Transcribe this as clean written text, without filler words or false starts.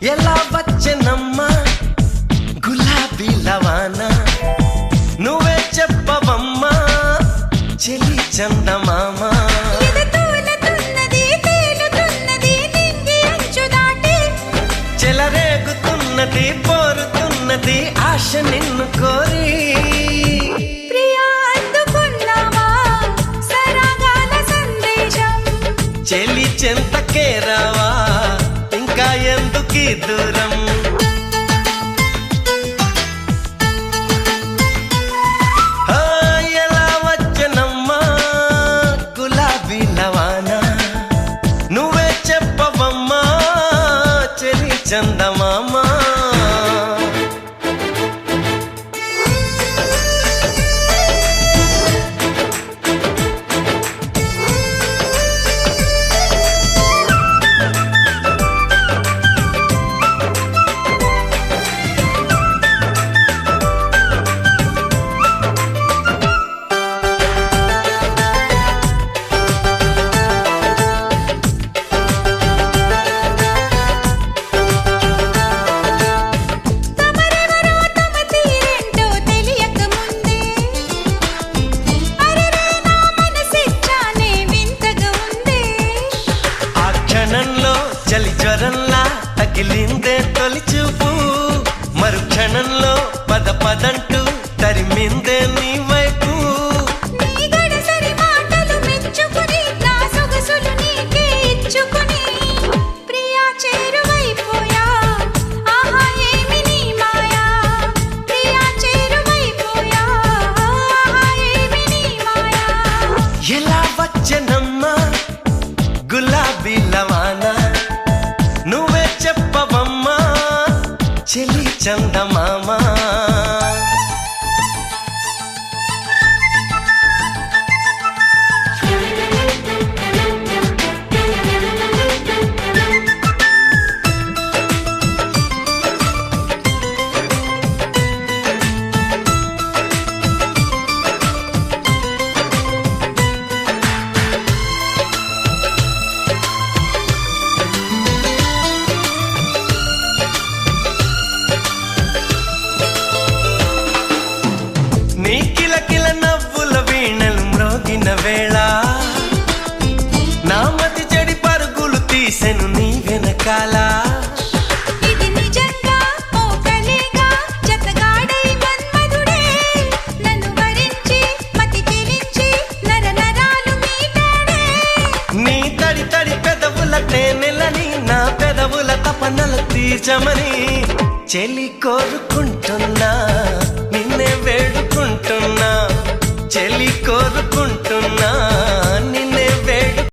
ఎలా వచ్చెనమ్మా గులాబీ లవాన నువ్వే చెప్పవమ్మా చెలి చందమామ చెలరేగుతున్నది పోరుతున్నది ఆశ నిన్ను కోరి చెలి చెంతకే రావా ఇంకా ఎందుకీ దూరం ఎలా వచ్చనమ్మా గులాబీ లవాన నువ్వే చెప్పవమ్మా చెలి చందమామ చలి జ్వరంలా తగిలిందే తొలి చూపు మరుక్షణంలో పద పదంటూ తరిమిందే నీ వైపు ఎలా వచ్చనమ్మా గులాబీ లవానా నువ్వే చెప్పవమ్మా చెలి చందమామ నీ కిలకిల నవ్వుల వీణలు మ్రోగిన వేళ నా మతి చెడి పరుగులు తీసెను నీ వెనకాల నీ తడి తడి పెదవుల తేనెలని నా పెదవుల తపనలు తీర్చమని చెలి కోరుకుంటున్నా నిన్నే వేడుకుంటున్నా చెలి కోరుకుంటున్నా